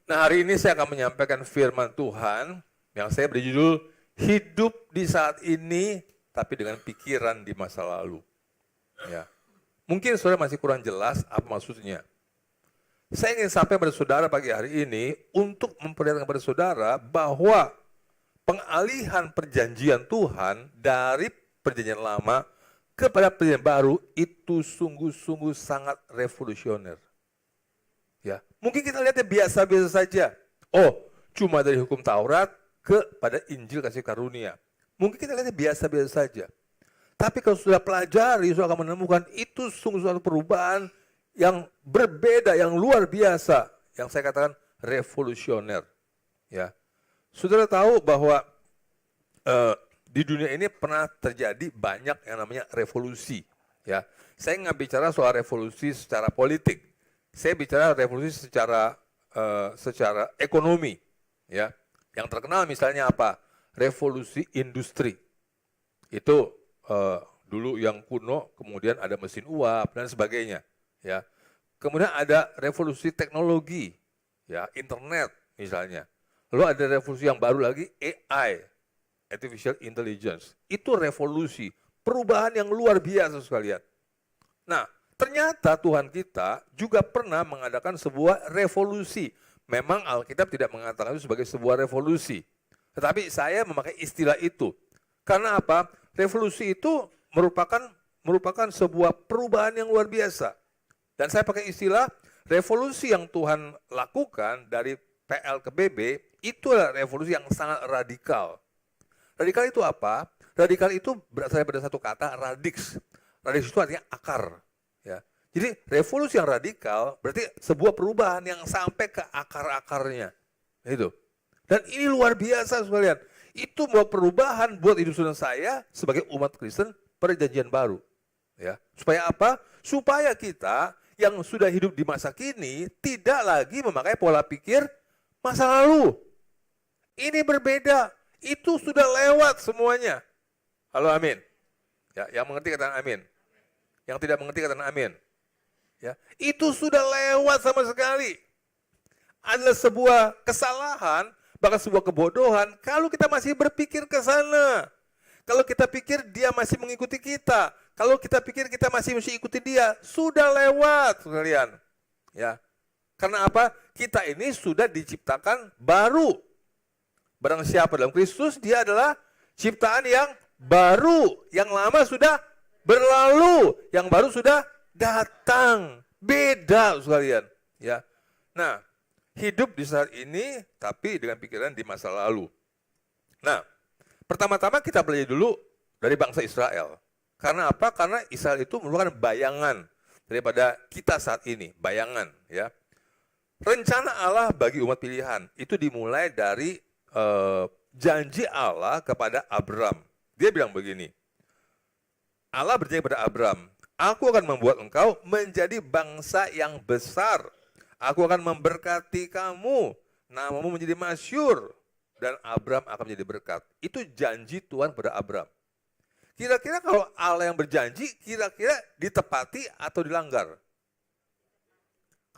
Nah, hari ini saya akan menyampaikan firman Tuhan yang saya beri judul Hidup di Saat Ini tapi dengan pikiran di masa lalu. Ya. Mungkin saudara masih kurang jelas apa maksudnya. Saya ingin sampai pada saudara pagi hari ini untuk memperlihatkan kepada saudara bahwa pengalihan perjanjian Tuhan dari perjanjian lama kepada perjanjian baru itu sungguh-sungguh sangat revolusioner. Ya, mungkin kita lihatnya biasa-biasa saja. Oh, cuma dari hukum Taurat kepada Injil kasih karunia. Mungkin kita lihatnya biasa-biasa saja. Tapi kalau sudah pelajari, sudah akan menemukan itu sungguh suatu perubahan yang berbeda, yang luar biasa, yang saya katakan revolusioner. Ya, saudara tahu bahwa di dunia ini pernah terjadi banyak yang namanya revolusi. Ya, saya nggak bicara soal revolusi secara politik. Saya bicara revolusi secara ekonomi, ya. Yang terkenal misalnya apa? Revolusi industri. Itu dulu yang kuno, kemudian ada mesin uap dan sebagainya, ya. Kemudian ada revolusi teknologi, ya, internet misalnya. Lalu ada revolusi yang baru lagi, AI, artificial intelligence. Itu revolusi, perubahan yang luar biasa sekalian. Nah, ternyata Tuhan kita juga pernah mengadakan sebuah revolusi. Memang Alkitab tidak mengatakan itu sebagai sebuah revolusi. Tetapi saya memakai istilah itu. Karena apa? Revolusi itu merupakan sebuah perubahan yang luar biasa. Dan saya pakai istilah revolusi yang Tuhan lakukan dari PL ke BB, itu adalah revolusi yang sangat radikal. Radikal itu apa? Radikal itu berasal dari satu kata, radix. Radix itu artinya akar. Ya. Jadi revolusi yang radikal berarti sebuah perubahan yang sampai ke akar-akarnya. Itu. Dan ini luar biasa sekalian. Itu mau perubahan buat hidup saudara saya sebagai umat Kristen perjanjian baru. Ya. Supaya apa? Supaya kita yang sudah hidup di masa kini tidak lagi memakai pola pikir masa lalu. Ini berbeda. Itu sudah lewat semuanya. Halo, amin. Ya, yang mengerti katakan amin. Yang tidak mengerti katakan amin. Ya, itu sudah lewat sama sekali. Adalah sebuah kesalahan, bahkan sebuah kebodohan kalau kita masih berpikir ke sana. Kalau kita pikir dia masih mengikuti kita, kalau kita pikir kita masih ikuti dia, sudah lewat sekalian. Ya. Karena apa? Kita ini sudah diciptakan baru. Barang siapa dalam Kristus, dia adalah ciptaan yang baru. Yang lama sudah berlalu, yang baru sudah datang. Beda sekalian. Ya. Nah, hidup di saat ini, tapi dengan pikiran di masa lalu. Nah, pertama-tama kita belajar dulu dari bangsa Israel. Karena apa? Karena Israel itu merupakan bayangan daripada kita saat ini. Bayangan, ya. Rencana Allah bagi umat pilihan itu dimulai dari janji Allah kepada Abram. Dia bilang begini, Allah berjanji kepada Abram, aku akan membuat engkau menjadi bangsa yang besar. Aku akan memberkati kamu, namamu menjadi masyhur, dan Abram akan menjadi berkat. Itu janji Tuhan kepada Abram. Kira-kira kalau Allah yang berjanji, kira-kira ditepati atau dilanggar?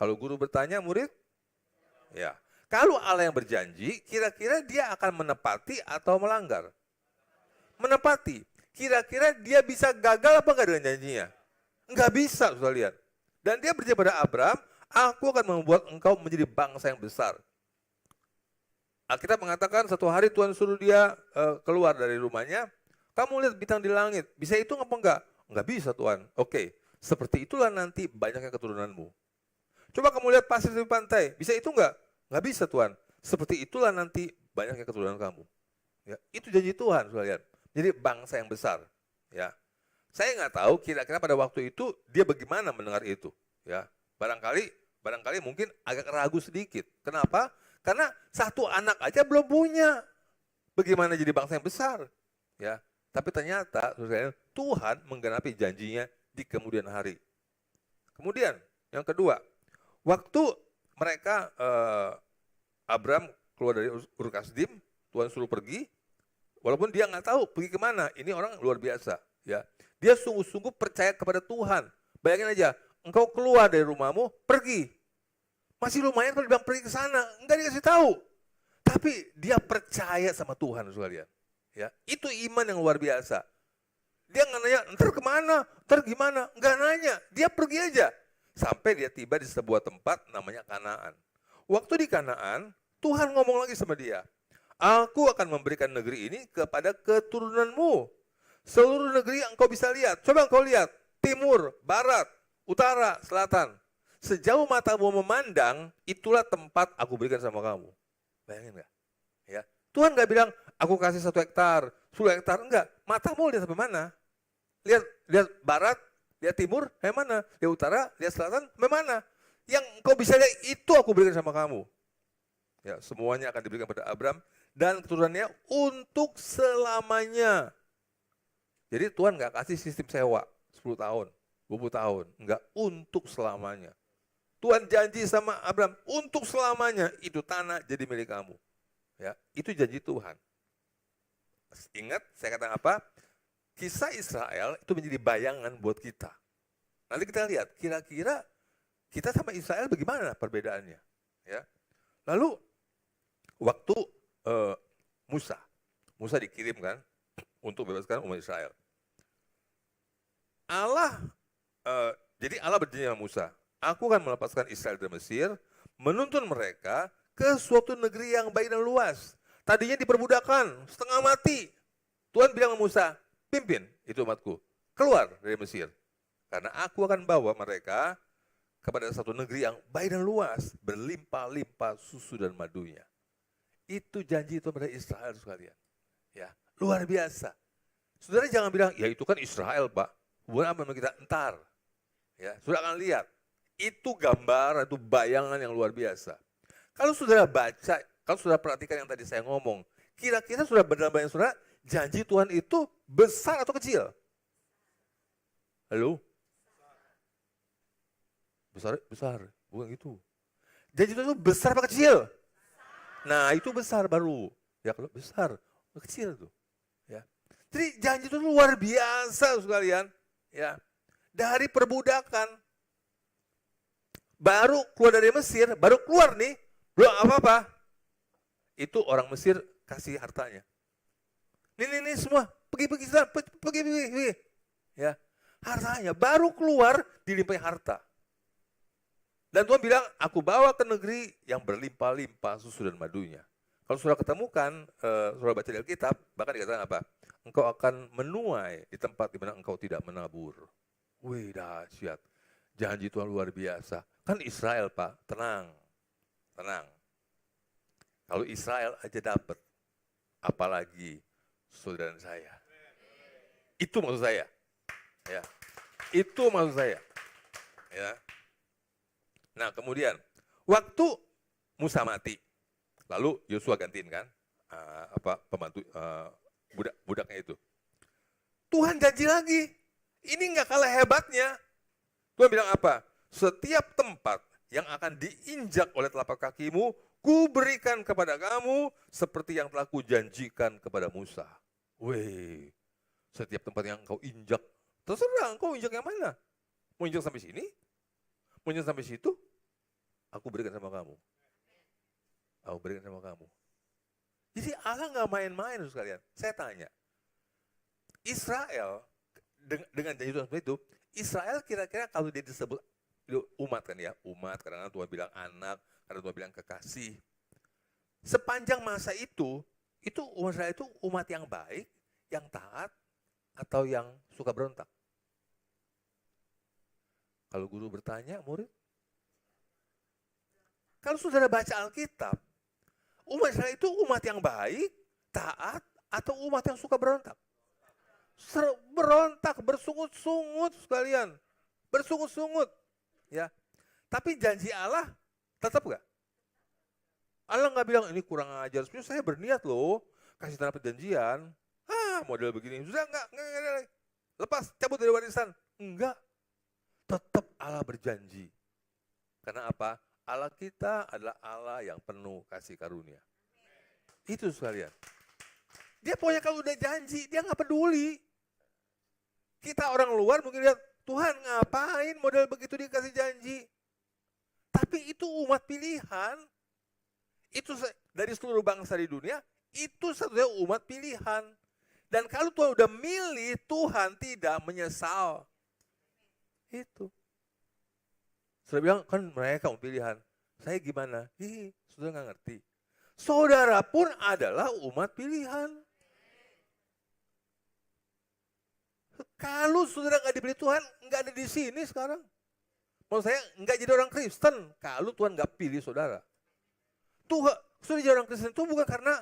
Kalau guru bertanya, murid? Ya. Kalau Allah yang berjanji, kira-kira dia akan menepati atau melanggar? Menepati. Kira-kira dia bisa gagal apa enggak dengan janjinya? Enggak bisa, sudah lihat. Dan dia berjanji pada Abram, aku akan membuat engkau menjadi bangsa yang besar. Alkitab mengatakan satu hari Tuhan suruh dia keluar dari rumahnya, kamu lihat bintang di langit, bisa hitung apa enggak? Enggak bisa Tuhan. Oke, seperti itulah nanti banyaknya keturunanmu. Coba kamu lihat pasir di pantai, bisa hitung enggak? Enggak bisa Tuhan. Seperti itulah nanti banyaknya keturunan kamu. Ya, itu janji Tuhan, sudah lihat. Jadi bangsa yang besar. Ya, saya nggak tahu kira-kira pada waktu itu dia bagaimana mendengar itu. Ya, barangkali mungkin agak ragu sedikit. Kenapa? Karena satu anak aja belum punya. Bagaimana jadi bangsa yang besar? Ya, tapi ternyata Tuhan menggenapi janjinya di kemudian hari. Kemudian yang kedua, waktu mereka Abram keluar dari Ur Kasdim, Tuhan suruh pergi, walaupun dia nggak tahu pergi kemana. Ini orang luar biasa, ya. Dia sungguh-sungguh percaya kepada Tuhan. Bayangin aja, engkau keluar dari rumahmu, pergi. Masih lumayan kalau dibilang pergi ke sana, enggak dikasih tahu. Tapi dia percaya sama Tuhan, sekalian. Ya, itu iman yang luar biasa. Dia nggak nanya, ntar kemana, ntar gimana, nggak nanya. Dia pergi aja. Sampai dia tiba di sebuah tempat namanya Kanaan. Waktu di Kanaan, Tuhan ngomong lagi sama dia. Aku akan memberikan negeri ini kepada keturunanmu. Seluruh negeri yang engkau bisa lihat. Coba engkau lihat, timur, barat, utara, selatan. Sejauh matamu memandang, itulah tempat aku berikan sama kamu. Bayangin nggak? Ya. Tuhan nggak bilang, aku kasih 1 hektar, 10 hektar, enggak. Matamu lihat sampai mana? Lihat barat, lihat timur, sampai mana? Lihat utara, lihat selatan, sampai mana? Yang engkau bisa lihat, itu aku berikan sama kamu. Ya, semuanya akan diberikan pada Abram dan keturunannya untuk selamanya. Jadi Tuhan nggak kasih sistem sewa 10 tahun, 20 tahun, enggak, untuk selamanya. Tuhan janji sama Abram, untuk selamanya itu tanah jadi milik kamu. Ya, itu janji Tuhan. Ingat, saya katakan apa? Kisah Israel itu menjadi bayangan buat kita. Nanti kita lihat, kira-kira kita sama Israel bagaimana perbedaannya. Ya. Lalu, waktu Musa dikirimkan untuk bebaskan umat Israel. Jadi Allah berjanji sama Musa, aku akan melepaskan Israel dari Mesir, menuntun mereka ke suatu negeri yang baik dan luas. Tadinya diperbudakan, setengah mati. Tuhan bilang sama Musa, pimpin itu umatku, keluar dari Mesir. Karena aku akan bawa mereka kepada satu negeri yang baik dan luas, berlimpah-limpah susu dan madunya. Itu janji Tuhan pada Israel sekalian. Ya, luar biasa. Saudara jangan bilang, ya itu kan Israel Pak. Bukan apa kita entar. Ya, saudara akan lihat. Itu gambar, itu bayangan yang luar biasa. Kalau saudara baca, kalau saudara perhatikan yang tadi saya ngomong, kira-kira saudara benar bayang saudara, janji Tuhan itu besar atau kecil? Halo? Besar, bukan gitu. Janji Tuhan itu besar apa kecil? Nah, itu besar baru. Ya kalau besar, kecil tuh. Ya. Jadi janji Tuhan itu luar biasa sekalian. Ya. Dari perbudakan, baru keluar dari Mesir, baru keluar nih, belum apa-apa. Itu orang Mesir kasih hartanya. Ini semua, pergi. Ya, hartanya, baru keluar dilimpahi harta. Dan Tuhan bilang, aku bawa ke negeri yang berlimpah-limpah susu dan madunya. Kalau saudara ketemukan, saudara baca di Alkitab, bahkan dikatakan apa? Engkau akan menuai di tempat di mana engkau tidak menabur. Wih, dahsyat. Janji Tuhan luar biasa. Kan Israel Pak, tenang. Kalau Israel aja dapat, apalagi saudara saya. Itu maksud saya. Ya. Itu maksud saya. Ya. Nah kemudian, waktu Musa mati, lalu Yosua gantiin kan, pembantu budaknya itu. Tuhan janji lagi, ini nggak kalah hebatnya. Tuhan bilang apa? Setiap tempat yang akan diinjak oleh telapak kakimu, ku berikan kepada kamu seperti yang telah kujanjikan kepada Musa. Wih, setiap tempat yang engkau injak, terserah engkau injak yang mana. Mau injak sampai sini? Mau injak sampai situ? Aku berikan sama kamu. Aku berikan sama kamu. Jadi Allah nggak main-main sekalian. Saya tanya, Israel dengan janji Tuhan seperti itu, Israel kira-kira kalau dia disebut umat kan ya, umat, karena Tuhan bilang anak, karena Tuhan bilang kekasih. Sepanjang masa itu umat Israel itu umat yang baik, yang taat, atau yang suka berontak? Kalau guru bertanya, murid? Kalau saudara baca Alkitab, umat Israel itu umat yang baik, taat, atau umat yang suka berontak? Berontak, bersungut-sungut sekalian. Bersungut-sungut. Ya. Tapi janji Allah tetap gak? Allah nggak bilang ini kurang ajar. Sebenarnya saya berniat loh kasih tanah perjanjian. Model begini. Sudah enggak. Lepas, cabut dari warisan. Enggak. Tetap Allah berjanji. Karena apa? Allah kita adalah Allah yang penuh kasih karunia. Itu sekalian. Dia pokoknya kalau udah janji, dia nggak peduli. Kita orang luar mungkin lihat, Tuhan ngapain model begitu dikasih janji? Tapi itu umat pilihan. Itu dari seluruh bangsa di dunia, itu satunya umat pilihan. Dan kalau Tuhan udah milih, Tuhan tidak menyesal. Itu. Saudara bilang, kan mereka pilihan. Saya gimana? Saudara nggak ngerti. Saudara pun adalah umat pilihan. Kalau saudara nggak dipilih Tuhan, nggak ada di sini sekarang. Maksud saya, nggak jadi orang Kristen kalau Tuhan nggak pilih saudara. Tuhan, saudara jadi orang Kristen itu bukan karena,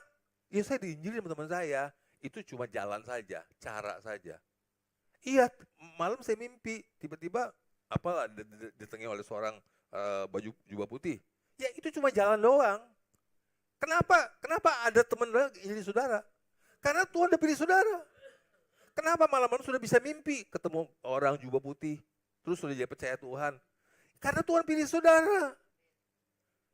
ya saya diinjili sama teman saya. Itu cuma jalan saja, cara saja. Iya, malam saya mimpi, tiba-tiba apalah ditengi oleh seorang baju jubah putih. Ya itu cuma jalan doang. Kenapa? Kenapa ada teman injili saudara? Karena Tuhan udah pilih saudara. Kenapa malam-malam sudah bisa mimpi ketemu orang jubah putih, terus sudah jadi percaya Tuhan? Karena Tuhan pilih saudara.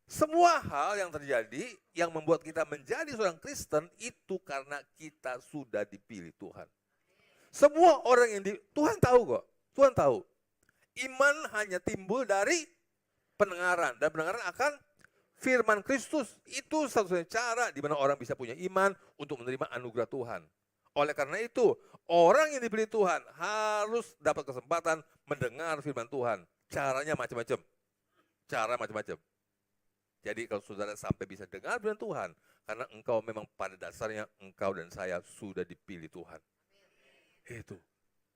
Semua hal yang terjadi yang membuat kita menjadi seorang Kristen itu karena kita sudah dipilih Tuhan. Semua orang yang Tuhan tahu kok, Tuhan tahu. Iman hanya timbul dari pendengaran dan pendengaran akan firman Kristus. Itu satu-satunya cara di mana orang bisa punya iman untuk menerima anugerah Tuhan. Oleh karena itu, orang yang dipilih Tuhan harus dapat kesempatan mendengar firman Tuhan. Caranya macam-macam. Cara macam-macam. Jadi kalau saudara sampai bisa dengar firman Tuhan, karena engkau memang pada dasarnya engkau dan saya sudah dipilih Tuhan. Itu.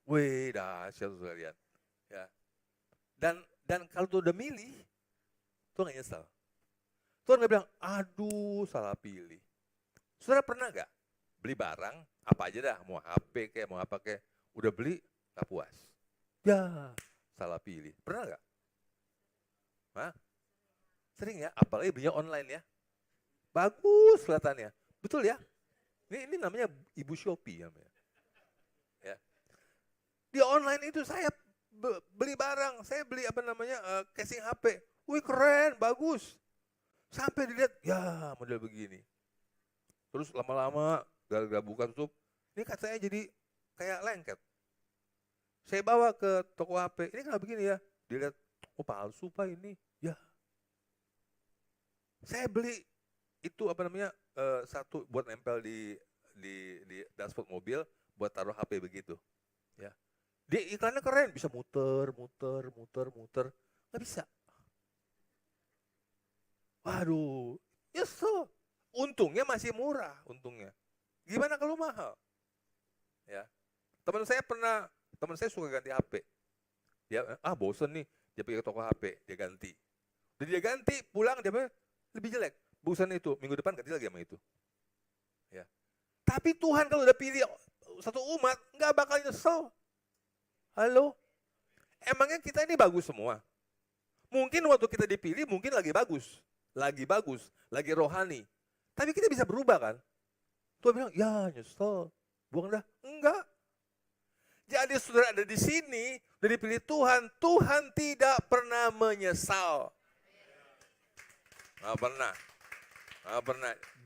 Wih, dahsyat saudara lihat. Ya. Dan kalau Tuhan udah milih, Tuhan gak nyesal. Tuhan gak bilang, aduh salah pilih. Saudara pernah gak beli barang, apa aja dah, mau HP kayak, mau apa kayak, udah beli gak puas. Ya, salah pilih. Pernah gak? Hah? Sering ya, apalagi belinya online ya. Bagus kelihatannya. Betul ya? Ini namanya Ibu Shopee namanya. Ya. Di online itu saya beli barang, saya beli apa namanya casing HP. Wih keren, bagus. Sampai dilihat, ya model begini. Terus lama-lama gara-gara buka tutup, ini katanya jadi kayak lengket. Saya bawa ke toko HP, ini kenapa begini ya? Dilihat, oh palsu pak ini. Ya. Saya beli itu apa namanya satu buat nempel di dashboard mobil buat taruh HP begitu. Ya. Di iklannya keren, bisa muter, nggak bisa. Waduh, nyesel. Untungnya masih murah, untungnya. Gimana kalau mahal? Ya. Teman saya suka ganti HP. Dia bosen nih, dia pergi ke toko HP, dia ganti. Dan dia ganti, pulang dia lebih jelek. Bosan itu, minggu depan ganti lagi sama itu. Ya. Tapi Tuhan kalau udah pilih satu umat, nggak bakal nyesel. Halo? Emangnya kita ini bagus semua? Mungkin waktu kita dipilih, mungkin lagi bagus, lagi rohani. Tapi kita bisa berubah kan? Tuhan bilang, ya nyesel, buang dah. Enggak. Jadi saudara ada di sini, udah dipilih Tuhan, Tuhan tidak pernah menyesal. Nggak pernah.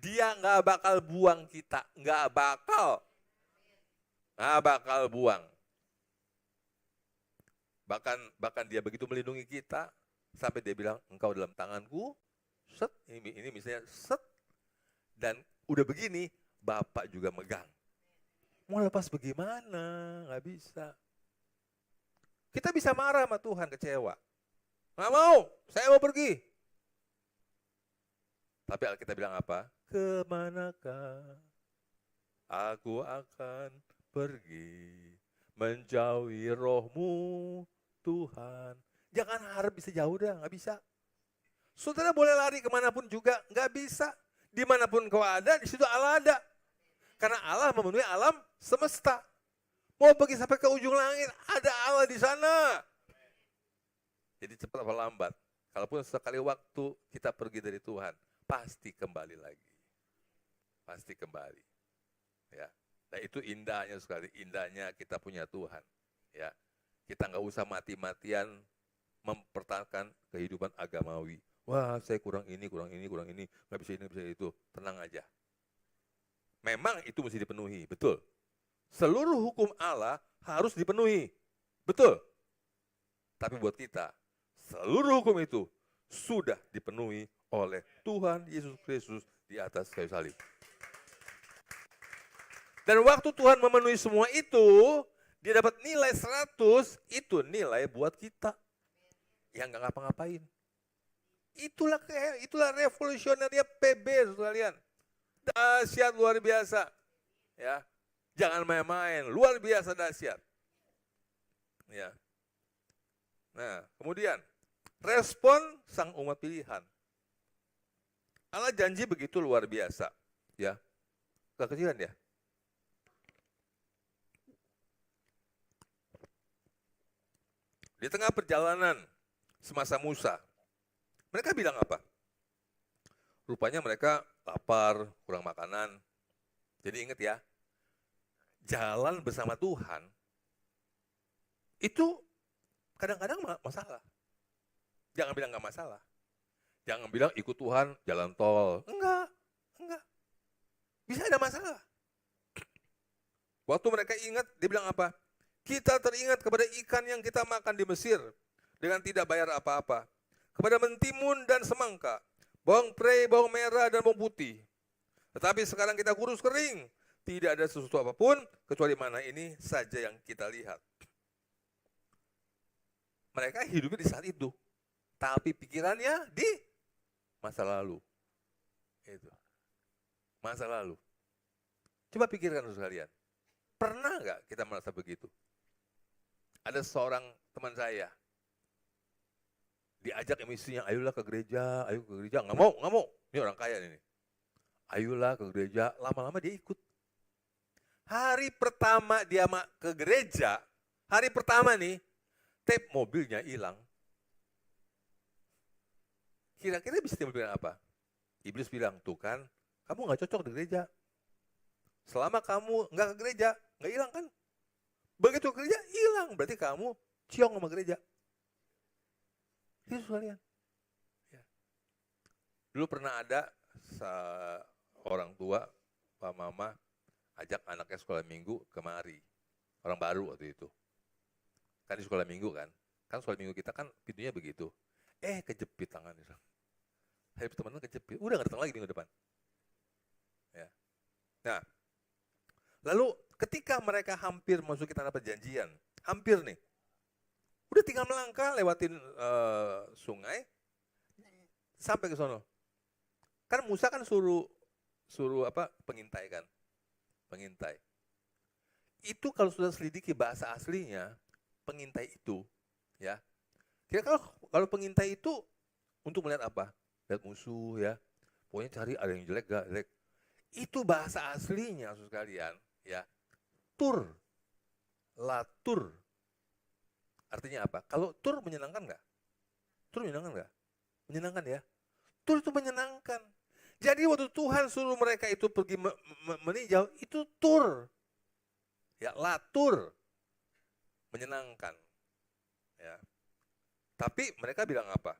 Dia nggak bakal buang kita, nggak bakal buang. Bahkan dia begitu melindungi kita, sampai dia bilang, engkau dalam tanganku, set, ini misalnya set, dan udah begini, Bapak juga megang. Mau lepas bagaimana? Nggak bisa. Kita bisa marah sama Tuhan, kecewa. Nggak mau, saya mau pergi. Tapi Alkitab bilang apa? Kemanakah aku akan pergi menjauhi rohmu Tuhan. Jangan harap bisa jauh dah, nggak bisa. Saudara boleh lari kemanapun juga, nggak bisa. Dimanapun kau ada, di situ Allah ada. Karena Allah memenuhi alam semesta. Mau pergi sampai ke ujung langit, ada Allah di sana. Jadi cepat atau lambat, kalaupun sekali waktu kita pergi dari Tuhan, pasti kembali lagi. Pasti kembali. Ya. Nah itu indahnya sekali, indahnya kita punya Tuhan. Ya. Kita nggak usah mati-matian mempertahankan kehidupan agamawi. Wah saya kurang ini, nggak bisa ini, nggak bisa itu. Tenang aja. Memang itu mesti dipenuhi, betul. Seluruh hukum Allah harus dipenuhi, betul. Tapi buat kita, seluruh hukum itu sudah dipenuhi oleh Tuhan Yesus Kristus di atas kayu salib. Dan waktu Tuhan memenuhi semua itu, dia dapat nilai 100, itu nilai buat kita yang nggak ngapa-ngapain. Itulah revolusionernya PB, sekalian. Dahsyat luar biasa. Ya. Jangan main-main, luar biasa dahsyat. Ya. Nah, kemudian respon sang umat pilihan. Allah janji begitu luar biasa, ya. Kekecilan ya. Di tengah perjalanan semasa Musa, mereka bilang apa? Rupanya mereka lapar, kurang makanan. Jadi ingat ya, jalan bersama Tuhan itu kadang-kadang masalah. Jangan bilang nggak masalah. Jangan bilang ikut Tuhan jalan tol. Enggak. Bisa ada masalah. Waktu mereka ingat, dia bilang apa? Kita teringat kepada ikan yang kita makan di Mesir dengan tidak bayar apa-apa. Kepada mentimun dan semangka, bawang prei, bawang merah, dan bawang putih. Tetapi sekarang kita kurus kering. Tidak ada sesuatu apapun kecuali mana ini saja yang kita lihat. Mereka hidupnya di saat itu. Tapi pikirannya di masa lalu. Itu. Masa lalu. Coba pikirkan sekalian. Pernah nggak kita merasa begitu? Ada seorang teman saya. Diajak emisinya, ayolah ke gereja, ayo ke gereja. Nggak mau. Ini orang kaya ini. Ayolah ke gereja, lama-lama dia ikut. Hari pertama dia ke gereja, hari pertama nih, tape mobilnya hilang. Kira-kira bisa timbul bilang apa? Iblis bilang, tuh kan, kamu nggak cocok di gereja. Selama kamu nggak ke gereja, nggak hilang kan? Begitu ke gereja, hilang. Berarti kamu ciong sama gereja. Itu sekalian. Ya. Dulu pernah ada orang tua, Pak Mama, ajak anaknya sekolah minggu kemari. Orang baru waktu itu. Kan di sekolah minggu kan. Kan sekolah minggu kita kan pintunya begitu. Kejepit tangannya. Hari teman-teman kejepit. Udah gak datang lagi minggu depan. Ya. Nah, lalu ketika mereka hampir masuki tanah perjanjian. Hampir nih. Udah tinggal melangkah lewatin sungai. Sampai ke sono. Kan Musa kan suruh pengintai kan. Pengintai. Itu kalau sudah selidiki bahasa aslinya, pengintai itu, ya. Kira kalau pengintai itu untuk melihat apa? Lihat musuh ya. Pokoknya cari ada yang jelek gak jelek. Itu bahasa aslinya, saudara sekalian, ya. Tur. Latur. Artinya apa? Kalau tur menyenangkan nggak? Tur menyenangkan nggak? Menyenangkan ya. Tur itu menyenangkan. Jadi waktu Tuhan suruh mereka itu pergi meninjau, itu tur. Ya, latur. Menyenangkan. Ya. Tapi mereka bilang apa?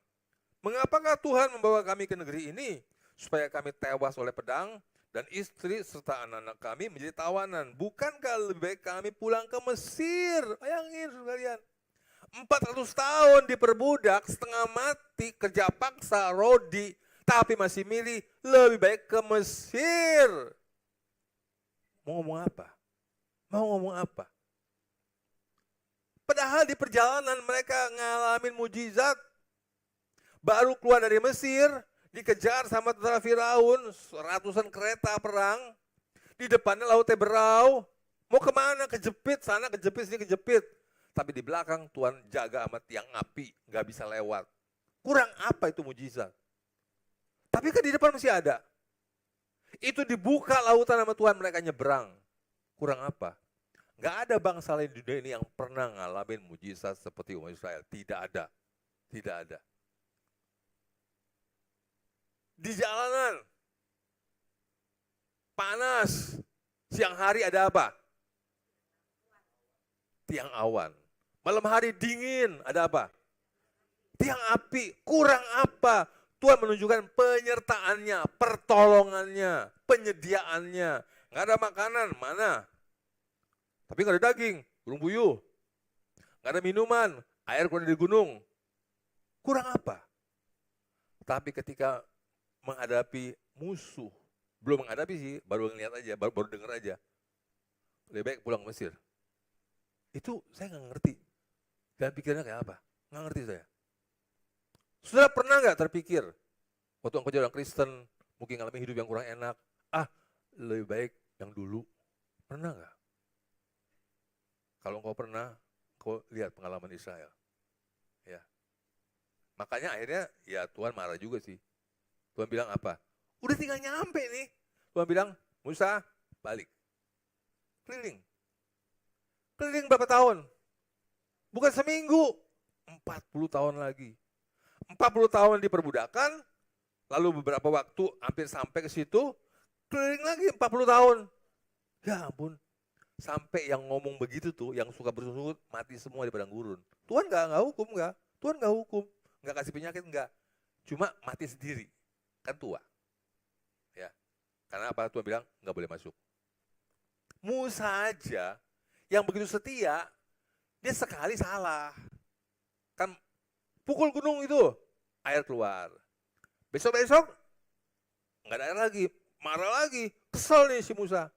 Mengapakah Tuhan membawa kami ke negeri ini? Supaya kami tewas oleh pedang dan istri serta anak-anak kami menjadi tawanan. Bukankah lebih baik kami pulang ke Mesir? Bayangin sekalian. 400 tahun diperbudak, setengah mati, kerja paksa, rodi, tapi masih milih lebih baik ke Mesir. Mau ngomong apa? Padahal di perjalanan mereka ngalamin mujizat. Baru keluar dari Mesir, dikejar sama tentara Firaun, ratusan kereta perang. Di depannya lautnya berau. Mau kemana? Kejepit, sana kejepit, sini kejepit. Tapi di belakang Tuhan jaga sama tiang api, nggak bisa lewat. Kurang apa itu mujizat? Tapi kan di depan masih ada. Itu dibuka lautan sama Tuhan, mereka nyebrang. Kurang apa? Nggak ada bangsa lain di dunia ini yang pernah ngalamin mujizat seperti umat Israel. Tidak ada. Di jalanan, panas. Siang hari ada apa? Tiang awan. Malam hari dingin, ada apa? Tiang api. Kurang apa? Tuhan menunjukkan penyertaannya, pertolongannya, penyediaannya. Nggak ada makanan, mana? Tapi nggak ada daging, burung puyuh. Nggak ada minuman, air keluar dari gunung. Kurang apa? Tapi ketika menghadapi musuh, belum menghadapi sih, baru ngeliat aja, baru denger aja. Lebih baik pulang ke Mesir. Itu saya nggak ngerti. Dan pikirnya kayak apa? Nggak ngerti saya. Saudara pernah nggak terpikir, waktu engkau jadi orang Kristen, mungkin ngalamin hidup yang kurang enak, lebih baik yang dulu. Pernah nggak? Kalau engkau pernah, engkau lihat pengalaman Israel. Ya. Makanya akhirnya ya Tuhan marah juga sih. Tuhan bilang apa? Udah tinggal nyampe nih. Tuhan bilang, Musa, balik. Keliling. Keliling berapa tahun? Bukan seminggu, 40 tahun lagi. 40 tahun di perbudakan, lalu beberapa waktu hampir sampai ke situ, keliling lagi 40 tahun. Ya ampun, sampai yang ngomong begitu tuh, yang suka bersungut, mati semua di padang gurun. Tuhan nggak hukum, nggak. Tuhan nggak hukum, nggak kasih penyakit, nggak. Cuma mati sendiri, kan tua. Ya, karena apa? Tuhan bilang nggak boleh masuk. Musa aja, yang begitu setia, dia sekali salah. Kan pukul gunung itu, air keluar. Besok-besok, nggak ada air lagi, marah lagi, kesel nih si Musa.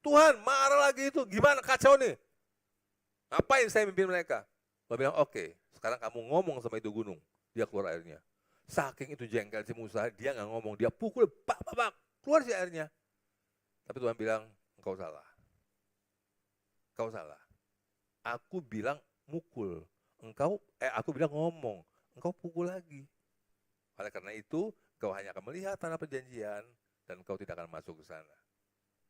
Tuhan marah lagi itu, gimana kacau nih? Ngapain saya mimpin mereka? Tuhan bilang, oke, sekarang kamu ngomong sama itu gunung, dia keluar airnya. Saking itu jengkel si Musa, dia nggak ngomong, dia pukul, bak, keluar si airnya. Tapi Tuhan bilang, engkau salah. Engkau salah. Aku bilang mukul, aku bilang ngomong, engkau pukul lagi. Oleh karena itu, kau hanya akan melihat tanah perjanjian dan kau tidak akan masuk ke sana.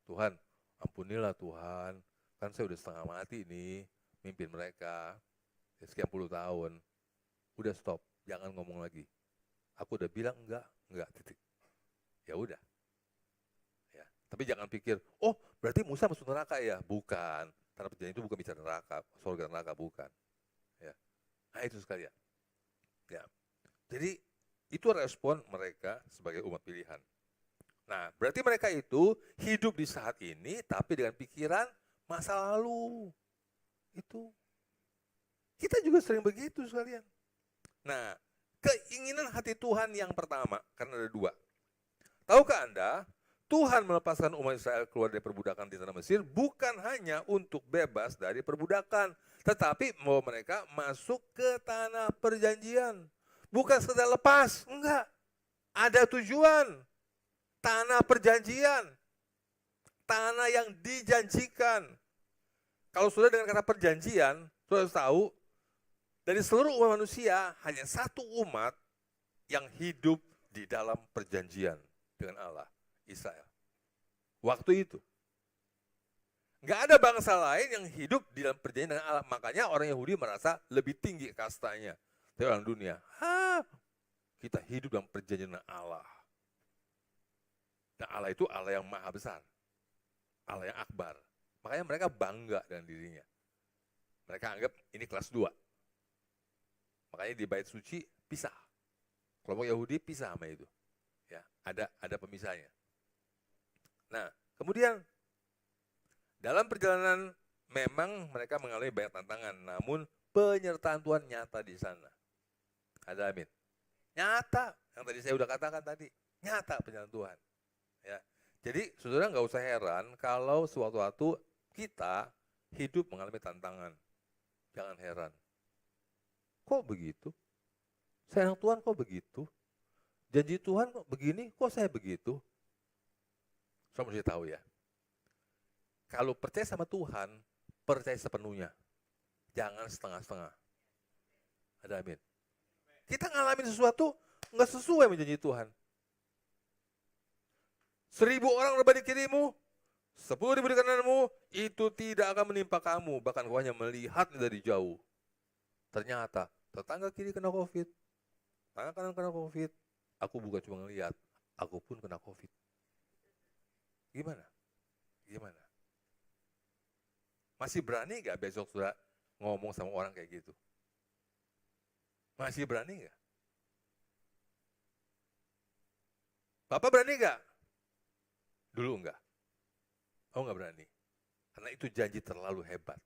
Tuhan, ampunilah Tuhan, kan saya udah setengah mati nih, mimpin mereka, sekian puluh tahun. Udah stop, jangan ngomong lagi. Aku udah bilang enggak, titik. Ya udah. Ya. Tapi jangan pikir, oh berarti Musa masuk neraka ya? Bukan. Tanah perjanjian itu bukan bicara neraka, surga neraka bukan. Ya. Nah itu sekalian. Ya. Jadi itu respon mereka sebagai umat pilihan. Nah, berarti mereka itu hidup di saat ini tapi dengan pikiran masa lalu. Itu. Kita juga sering begitu sekalian. Nah, keinginan hati Tuhan yang pertama, karena ada dua. Tahukah Anda, Tuhan melepaskan umat Israel keluar dari perbudakan di tanah Mesir bukan hanya untuk bebas dari perbudakan, tetapi mau mereka masuk ke tanah perjanjian. Bukan sekedar lepas, enggak. Ada tujuan. Tanah perjanjian. Tanah yang dijanjikan. Kalau sudah dengan kata perjanjian, sudah harus tahu, dari seluruh umat manusia, hanya satu umat yang hidup di dalam perjanjian dengan Allah, Israel. Waktu itu. Nggak ada bangsa lain yang hidup di dalam perjanjian dengan Allah. Makanya orang Yahudi merasa lebih tinggi kastanya dari orang dunia. Kita hidup dalam perjanjian dengan Allah. Dan Allah itu Allah yang maha besar. Allah yang akbar. Makanya mereka bangga dengan dirinya. Mereka anggap ini kelas 2. Makanya di bait suci pisah. Kelompok Yahudi pisah sama itu. Ya, ada pemisahnya. Nah, kemudian dalam perjalanan memang mereka mengalami banyak tantangan, namun penyertaan Tuhan nyata di sana. Ada amin. Nyata, yang tadi saya udah katakan tadi, nyata penyertaan Tuhan. Ya. Jadi saudara nggak usah heran kalau sewaktu-waktu kita hidup mengalami tantangan. Jangan heran. Kok begitu? Sayang Tuhan kok begitu? Janji Tuhan kok begini, kok saya begitu? Saya mesti tahu ya. Kalau percaya sama Tuhan, percaya sepenuhnya. Jangan setengah-setengah. Ada amin. Kita ngalamin sesuatu nggak sesuai sama janji Tuhan. 1.000 orang rebah di kirimu, 10.000 di kananmu, itu tidak akan menimpa kamu. Bahkan kau hanya melihat dari jauh. Ternyata tetangga kiri kena COVID, tetangga kanan kena COVID. Aku bukan cuma ngelihat, aku pun kena COVID. Gimana? Gimana? Masih berani nggak besok sudah ngomong sama orang kayak gitu? Masih berani nggak? Bapak berani nggak? Dulu enggak. Oh enggak berani. Karena itu janji terlalu hebat.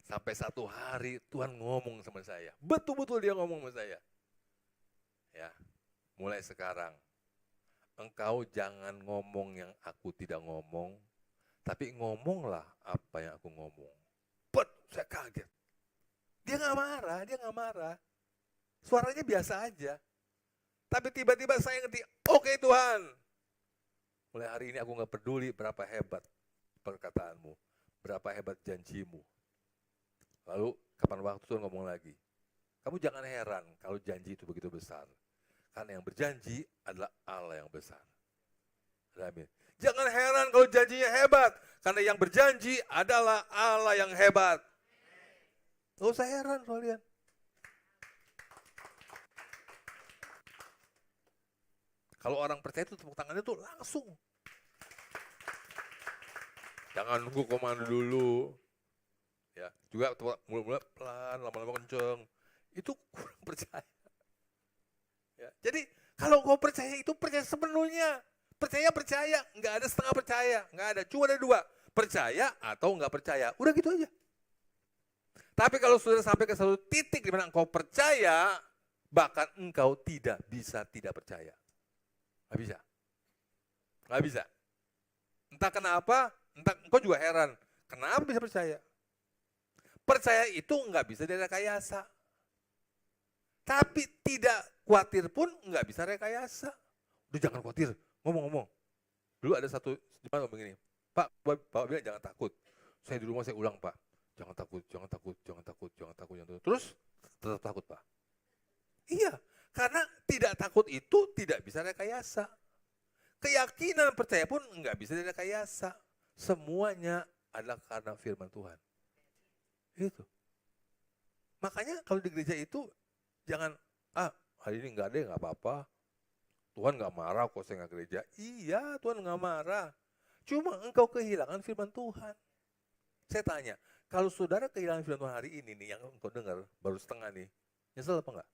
Sampai satu hari Tuhan ngomong sama saya. Betul-betul dia ngomong sama saya. Ya, mulai sekarang engkau jangan ngomong yang aku tidak ngomong, tapi ngomonglah apa yang aku ngomong. Saya kaget. Dia nggak marah, dia nggak marah. Suaranya biasa aja. Tapi tiba-tiba saya ngerti, oke Tuhan. Mulai hari ini aku nggak peduli berapa hebat perkataanmu, berapa hebat janjimu. Lalu kapan waktu Tuhan ngomong lagi. Kamu jangan heran kalau janji itu begitu besar. Karena yang berjanji adalah Allah yang besar. Amin. Jangan heran kalau janjinya hebat. Karena yang berjanji adalah Allah yang hebat. Gak usah heran kalian. Kalau orang percaya itu tepuk tangannya tuh langsung. Jangan nunggu komando dulu. Ya, juga mulai pelan, lama-lama kenceng. Itu kurang percaya. Ya, jadi kalau kau percaya itu percaya sepenuhnya. Percaya, nggak ada setengah percaya, nggak ada. Cuma ada dua, percaya atau nggak percaya. Udah gitu aja. Tapi kalau sudah sampai ke satu titik di mana engkau percaya, bahkan engkau tidak bisa tidak percaya. Nggak bisa. Nggak bisa. Entah kenapa, entah engkau juga heran. Kenapa bisa percaya? Percaya itu nggak bisa direkayasa. Tapi tidak khawatir pun nggak bisa rekayasa. Udah jangan khawatir, ngomong-ngomong. Dulu ada satu jemaat begini, Pak, Bapak bilang jangan takut. Saya di rumah saya ulang, Pak. Jangan takut, jangan takut, jangan takut, jangan takut, jangan takut. Terus tetap takut, Pak. Iya, karena tidak takut itu tidak bisa rekayasa. Keyakinan percaya pun nggak bisa direkayasa. Semuanya adalah karena firman Tuhan. Itu. Makanya kalau di gereja itu jangan, hari ini nggak ada, nggak apa-apa. Tuhan nggak marah kok saya nggak gereja. Iya, Tuhan nggak marah. Cuma engkau kehilangan firman Tuhan. Saya tanya, kalau saudara kehilangan firman Tuhan hari ini nih, yang engkau dengar, baru setengah nih, nyesel apa enggak?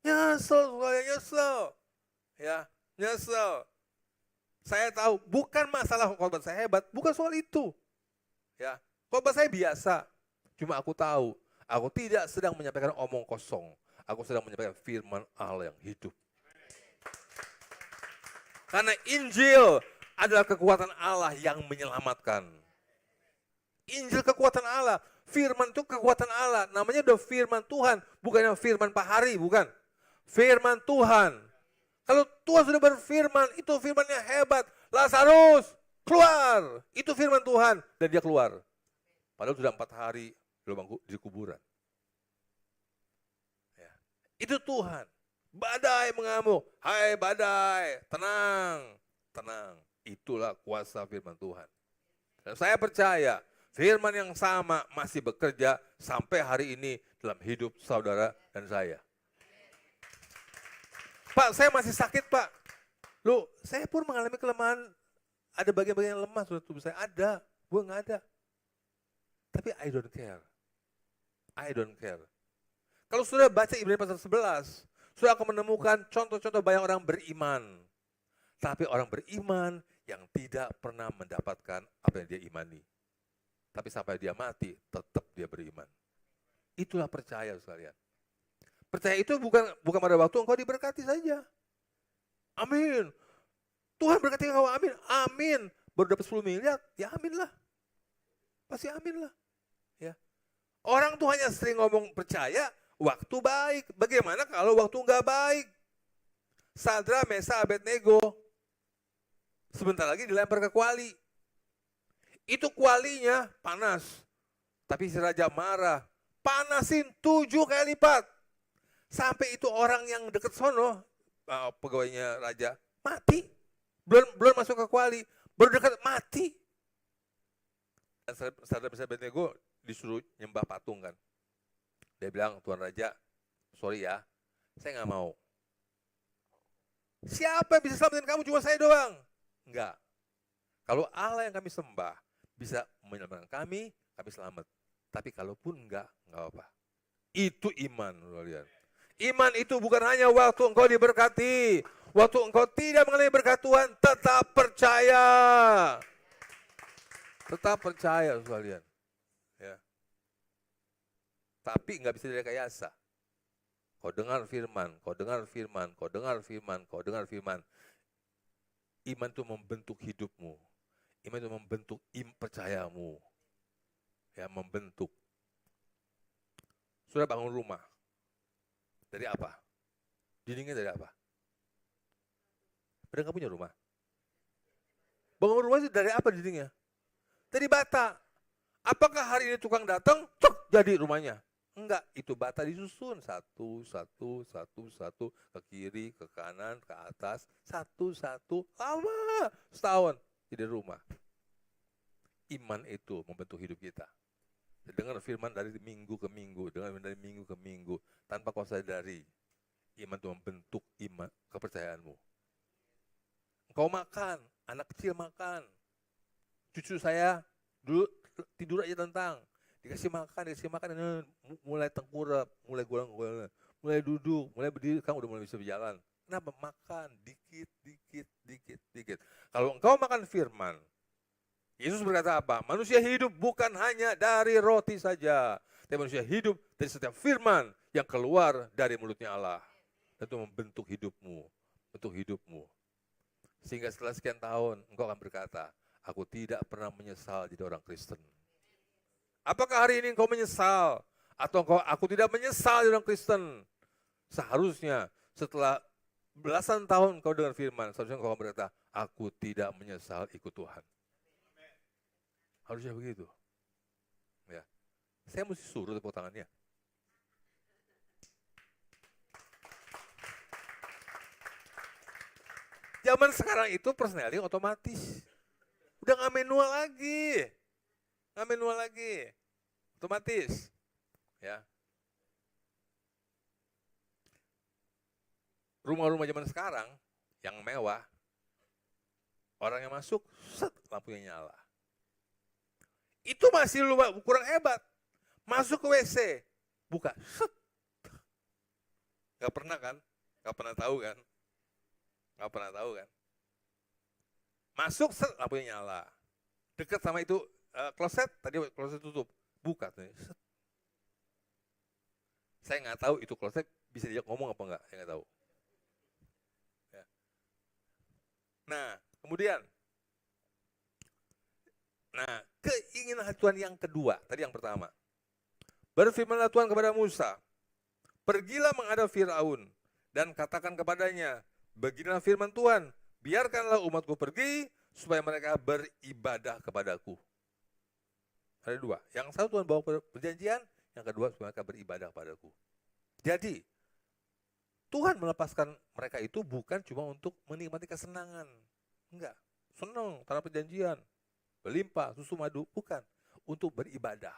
Nyesel, saya nyesel. Ya, nyesel. Saya tahu, bukan masalah khotbah saya hebat, bukan soal itu. Ya, khotbah saya biasa. Cuma aku tahu, aku tidak sedang menyampaikan omong kosong. Aku sedang menyampaikan firman Allah yang hidup. Karena Injil adalah kekuatan Allah yang menyelamatkan. Injil kekuatan Allah. Firman itu kekuatan Allah. Namanya udah firman Tuhan. Bukannya firman Pak Hari, bukan. Firman Tuhan. Kalau Tuhan sudah berfirman, itu firmannya hebat. Lazarus, keluar. Itu firman Tuhan. Dan dia keluar. Padahal sudah 4 hari di kuburan. Ya. Itu Tuhan. Badai mengamuk. Hai badai, tenang. Tenang. Itulah kuasa firman Tuhan. Dan saya percaya firman yang sama masih bekerja sampai hari ini dalam hidup saudara dan saya. Pak, saya masih sakit, Pak. Loh, saya pun mengalami kelemahan. Ada bagian-bagian yang lemah sudah tubuh saya. Ada, gue nggak ada. Tapi I don't care. I don't care. Kalau sudah baca Ibrani pasal 11, sudah akan menemukan contoh-contoh banyak orang beriman. Tapi orang beriman yang tidak pernah mendapatkan apa yang dia imani. Tapi sampai dia mati, tetap dia beriman. Itulah percaya, sekalian. Percaya itu bukan pada waktu engkau diberkati saja. Amin. Tuhan berkati engkau, amin. Amin. Baru dapat 10 miliar, ya amin lah. Pasti amin lah. Ya. Orang tuh hanya sering ngomong percaya, waktu baik. Bagaimana kalau waktu enggak baik? Sadra, Mesa, Abednego. Sebentar lagi dilempar ke kuali. Itu kualinya panas. Tapi si raja marah. Panasin 7 kali lipat. Sampai itu orang yang deket sono, pegawainya raja, mati. Belum masuk ke kuali. Baru dekat mati. Dan Sadra, Mesa, Abednego disuruh nyembah patung kan. Dia bilang, Tuan Raja, sorry ya, saya nggak mau. Siapa yang bisa selamatin kamu? Cuma saya doang. Enggak. Kalau Allah yang kami sembah bisa menyelamatkan kami selamat. Tapi kalaupun enggak apa-apa. Itu iman, lihat. Iman itu bukan hanya waktu engkau diberkati. Waktu engkau tidak mengalami berkat Tuhan, tetap percaya. Tetap percaya, sekalian. Ya. Tapi nggak bisa direkayasa. kau dengar firman, kau dengar firman, kau dengar firman, kau dengar firman. Iman itu membentuk hidupmu. Iman itu membentuk percayamu. Ya, membentuk. Sudah bangun rumah. Dari apa? Dindingnya dari apa? Padahal nggak punya rumah. Bangun rumah itu dari apa dindingnya? Dari bata. Apakah hari ini tukang datang, cuk, jadi rumahnya? Enggak, itu bata disusun satu, ke kiri, ke kanan, ke atas, satu, lama, setahun jadi rumah. Iman itu membentuk hidup kita. Dengar firman dari minggu ke minggu, dengar dari minggu ke minggu, tanpa kau sadari, iman itu membentuk kepercayaanmu. Engkau makan, anak kecil makan, cucu saya dulu tidur aja dikasih makan, mulai tengkurap, mulai gulang-gulang, mulai duduk, mulai berdiri, kan udah mulai bisa berjalan. Kenapa? Makan dikit. Kalau engkau makan firman, Yesus berkata apa? Manusia hidup bukan hanya dari roti saja, tapi manusia hidup dari setiap firman yang keluar dari mulutnya Allah. Itu membentuk hidupmu, Sehingga setelah sekian tahun, engkau akan berkata, aku tidak pernah menyesal jadi orang Kristen. Apakah hari ini engkau menyesal? Atau aku tidak menyesal jadi orang Kristen? Seharusnya setelah belasan tahun kau dengar firman, seharusnya engkau berkata, aku tidak menyesal ikut Tuhan. Harusnya begitu. Ya. Saya mesti suruh tepuk tangannya. Zaman sekarang itu personaling otomatis. Udah nggak manual lagi. Otomatis. Ya. Rumah-rumah zaman sekarang yang mewah, orang yang masuk, set, lampunya nyala. Itu masih kurang hebat. Masuk ke WC, buka, set. Gak pernah kan? Gak pernah tahu kan? Masuk, set, lampunya nyala. Dekat sama itu kloset, tadi kloset tutup, buka. Set. Saya nggak tahu itu kloset bisa diajak ngomong apa enggak, saya nggak tahu. Ya. Nah, kemudian, keinginan Tuhan yang kedua, tadi yang pertama. Berfirmanlah Tuhan kepada Musa, pergilah menghadap Firaun dan katakan kepadanya, beginilah firman Tuhan, biarkanlah umatku pergi supaya mereka beribadah kepadaku. Ada dua, yang satu Tuhan bawa perjanjian, yang kedua supaya mereka beribadah kepadaku. Jadi, Tuhan melepaskan mereka itu bukan cuma untuk menikmati kesenangan. Enggak, senang, tanah perjanjian, berlimpah, susu madu, bukan. Untuk beribadah.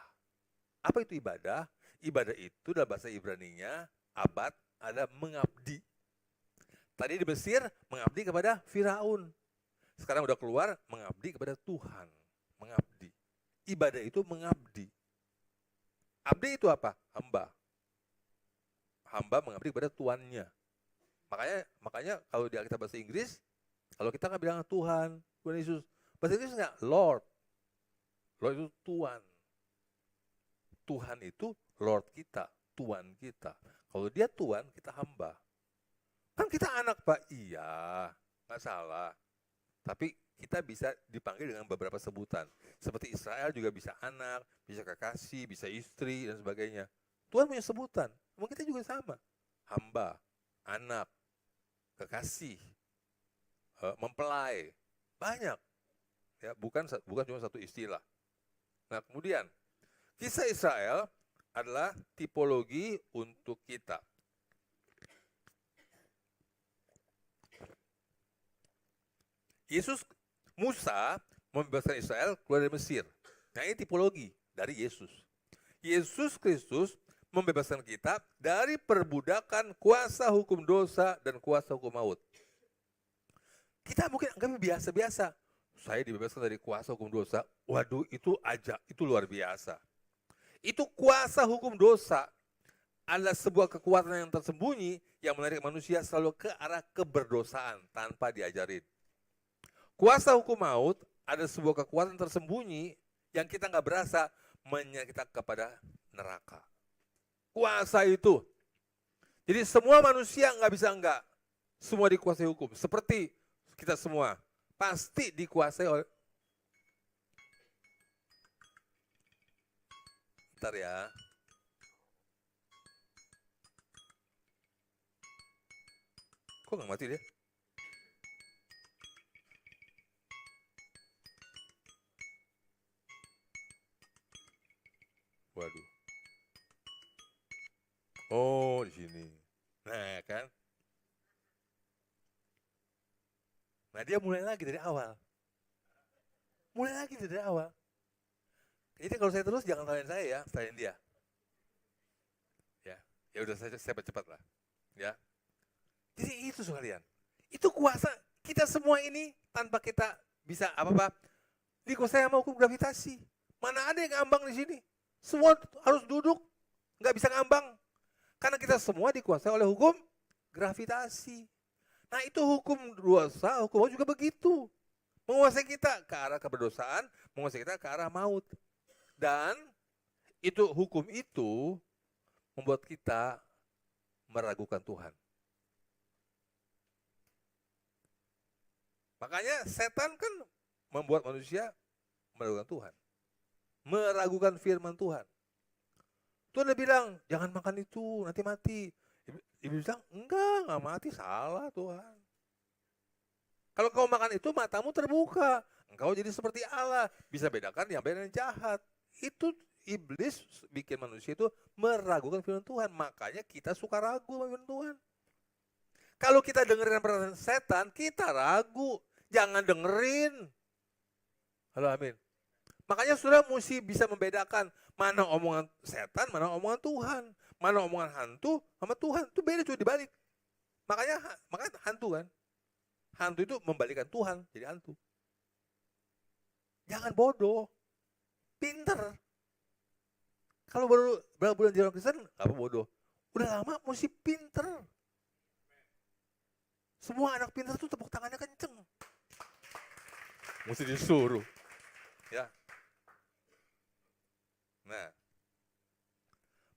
Apa itu ibadah? Ibadah itu dalam bahasa Ibraninya, abad, ada mengabdi. Tadi di Mesir, mengabdi kepada Firaun. Sekarang udah keluar, mengabdi kepada Tuhan. Mengabdi. Ibadah itu mengabdi. Abdi itu apa? Hamba. Hamba mengabdi kepada tuannya. Makanya kalau di Alkitab bahasa Inggris, kalau kita nggak bilang Tuhan Yesus, bahasa Inggris nggak Lord. Lord itu Tuhan. Tuhan itu Lord kita, Tuhan kita. Kalau dia Tuhan, kita hamba. Kan kita anak, Pak. Iya, nggak salah. Tapi kita bisa dipanggil dengan beberapa sebutan. Seperti Israel juga bisa anak, bisa kekasih, bisa istri, dan sebagainya. Tuhan punya sebutan. Mungkin kita juga sama. Hamba, anak, kekasih, mempelai. Banyak. Ya, bukan cuma satu istilah. Nah, kemudian, kisah Israel adalah tipologi untuk kita. Musa membebaskan Israel keluar dari Mesir. Nah, ini tipologi dari Yesus. Yesus Kristus membebaskan kita dari perbudakan kuasa hukum dosa dan kuasa hukum maut. Kita mungkin anggap biasa-biasa. Saya dibebaskan dari kuasa hukum dosa. Waduh, itu luar biasa. Itu kuasa hukum dosa adalah sebuah kekuatan yang tersembunyi yang menarik manusia selalu ke arah keberdosaan tanpa diajarin. Kuasa hukum maut ada sebuah kekuatan tersembunyi yang kita nggak berasa menyeret kita kepada neraka. Kuasa itu. Jadi semua manusia nggak bisa enggak. Semua dikuasai hukum. Seperti kita semua. Pasti dikuasai oleh... Bentar ya. Kok nggak mati dia? Waduh. Oh, di sini. Nah, kan? Nah, dia mulai lagi dari awal. Mulai lagi dari awal. Jadi kalau saya terus jangan salahin saya ya, salahin dia. Ya, ya udah saya cepat lah. Ya. Jadi itu sekalian. Itu kuasa kita semua ini tanpa kita bisa apa-apa dikuasai sama hukum gravitasi. Mana ada yang ngambang di sini? Semua harus duduk, nggak bisa ngambang. Karena kita semua dikuasai oleh hukum gravitasi. Nah itu hukum dosa, hukum Allah juga begitu. Menguasai kita ke arah keberdosaan, menguasai kita ke arah maut. Dan itu hukum itu membuat kita meragukan Tuhan. Makanya setan kan membuat manusia meragukan Tuhan. Meragukan firman Tuhan. Tuhan udah bilang, jangan makan itu, nanti mati. Iblis bilang, enggak mati, salah Tuhan. Kalau kau makan itu, matamu terbuka. Engkau jadi seperti Allah, bisa bedakan yang baik dan yang jahat. Itu iblis bikin manusia itu meragukan firman Tuhan. Makanya kita suka ragu sama firman Tuhan. Kalau kita dengerin perkataan setan, kita ragu. Jangan dengerin. Halo, amin. Makanya saudara mesti bisa membedakan mana omongan setan, mana omongan Tuhan. Mana omongan hantu sama Tuhan. Itu beda cuma dibalik. Makanya hantu kan. Hantu itu membalikan Tuhan jadi hantu. Jangan bodoh. Pinter. Kalau baru berapa bulan jadi orang Kristen, apa bodoh. Udah lama mesti pinter. Semua anak pinter tuh tepuk tangannya kenceng. Mesti disuruh. Ya. Nah,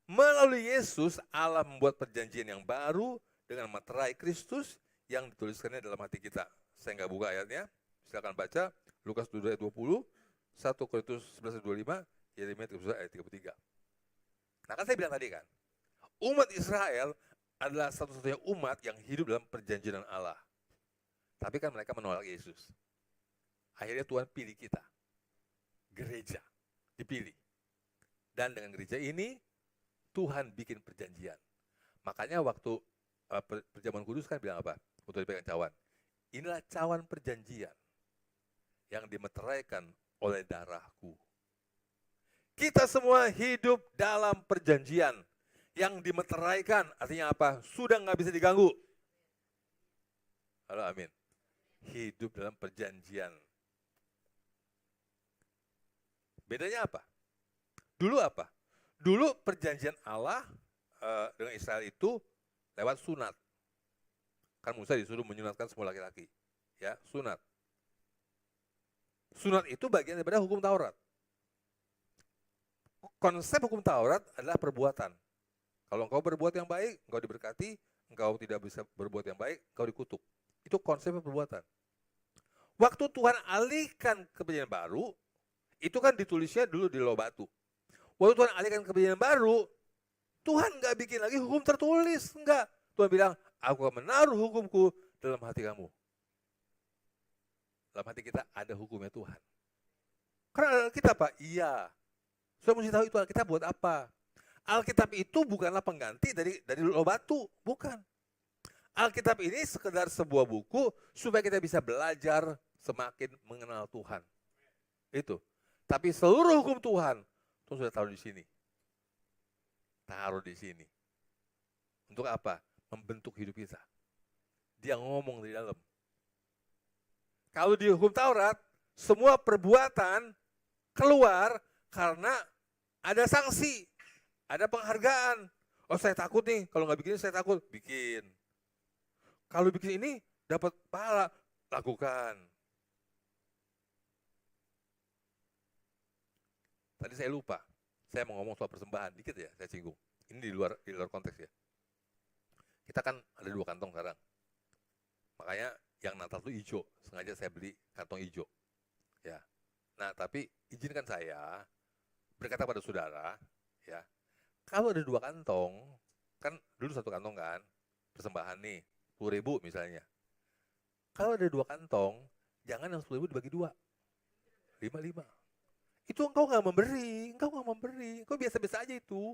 melalui Yesus Allah membuat perjanjian yang baru dengan materai Kristus yang dituliskannya dalam hati kita. Saya nggak buka ayatnya, silakan baca Lukas 2 ayat 20, 1 Korintus 11 ayat 25, Yeremia 31 ayat 33. Nah kan saya bilang tadi kan, umat Israel adalah satu-satunya umat yang hidup dalam perjanjian Allah. Tapi kan mereka menolak Yesus. Akhirnya Tuhan pilih kita. Gereja dipilih. Dan dengan gereja ini, Tuhan bikin perjanjian. Makanya waktu perjamuan kudus kan bilang apa? Untuk dipegang cawan. Inilah cawan perjanjian yang dimeteraikan oleh darahku. Kita semua hidup dalam perjanjian yang dimeteraikan. Artinya apa? Sudah nggak bisa diganggu. Halo, amin. Hidup dalam perjanjian. Bedanya apa? Dulu apa? Dulu perjanjian Allah dengan Israel itu lewat sunat. Kan Musa disuruh menyunatkan semua laki-laki. Ya, sunat. Sunat itu bagian daripada hukum Taurat. Konsep hukum Taurat adalah perbuatan. Kalau engkau berbuat yang baik, engkau diberkati. Engkau tidak bisa berbuat yang baik, engkau dikutuk. Itu konsep perbuatan. Waktu Tuhan alihkan ke perjanjian baru, itu kan ditulisnya dulu di Loh Batu. Waktu Tuhan alihkan ke perjanjian baru, Tuhan nggak bikin lagi hukum tertulis, enggak. Tuhan bilang, aku akan menaruh hukumku dalam hati kamu. Dalam hati kita ada hukumnya Tuhan. Karena Alkitab apa? Iya. Sudah mesti tahu itu Alkitab buat apa. Alkitab itu bukanlah pengganti dari Loh Batu, bukan. Alkitab ini sekedar sebuah buku supaya kita bisa belajar semakin mengenal Tuhan. Itu. Tapi seluruh hukum Tuhan sudah taruh di sini. Taruh di sini. Untuk apa? Membentuk hidup kita. Dia ngomong di dalam. Kalau di hukum Taurat, semua perbuatan keluar karena ada sanksi, ada penghargaan. Oh saya takut nih, kalau nggak bikin ini saya takut. Bikin. Kalau bikin ini dapat pahala, lakukan. Tadi saya lupa, saya mau ngomong soal persembahan, dikit ya saya singgung. Ini di luar konteks ya. Kita kan ada 2 kantong sekarang. Makanya yang Natal itu hijau. Sengaja saya beli kantong hijau. Ya. Nah, tapi izinkan saya berkata pada saudara, ya, kalau ada 2 kantong, kan dulu 1 kantong kan, persembahan nih, 10.000 misalnya. Kalau ada 2 kantong, jangan yang 10.000 dibagi 2, 5-5. Itu engkau nggak memberi, engkau biasa-biasa aja itu.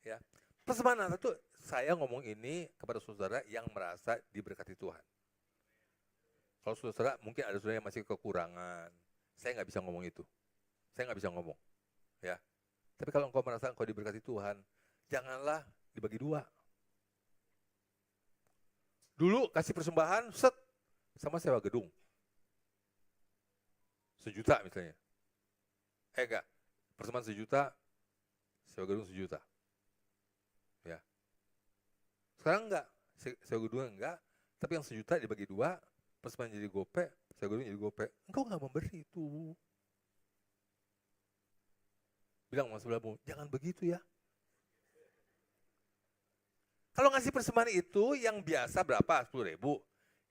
Ya, persembahan Natal itu saya ngomong ini kepada saudara yang merasa diberkati Tuhan. Kalau saudara mungkin ada saudara yang masih kekurangan, saya nggak bisa ngomong itu. Saya nggak bisa ngomong, ya. Tapi kalau engkau merasa engkau diberkati Tuhan, janganlah dibagi 2. Dulu kasih persembahan, set, sama sewa gedung. 1 juta misalnya. Enggak, persembahan 1 juta, sewa gedung 1 juta. Ya. Sekarang enggak, sewa gedung enggak, tapi yang 1 juta dibagi 2, persembahan jadi gope, sewa gedung jadi gope. Engkau nggak memberi itu. Bilang sama sebelahmu, jangan begitu ya. Kalau ngasih persembahan itu yang biasa berapa? 10.000.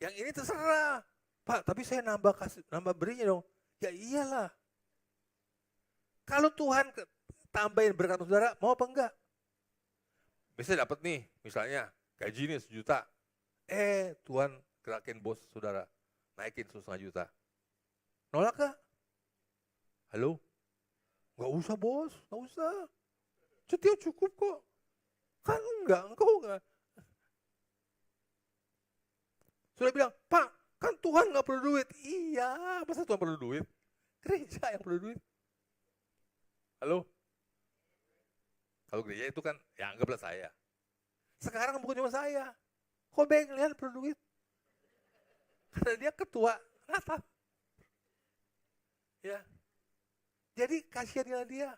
Yang ini terserah. Pak, tapi saya nambah berinya dong. Ya iyalah. Kalau Tuhan tambahin berkat saudara, mau apa enggak? Misalnya dapat nih, misalnya gaji nih 1 juta. Tuhan gerakin bos saudara, naikin 1,5 juta. Nolak gak? Halo? Nggak usah bos, nggak usah. Setia cukup kok. Kan engkau enggak. Sudah bilang, Pak, kan Tuhan nggak perlu duit. Iya, masa Tuhan perlu duit? Gereja yang perlu duit. Halo? Kalau gereja itu kan, ya anggaplah saya. Sekarang bukan cuma saya. Kok lihat perlu duit? Karena dia ketua Natal. Ya. Jadi kasihanilah dia.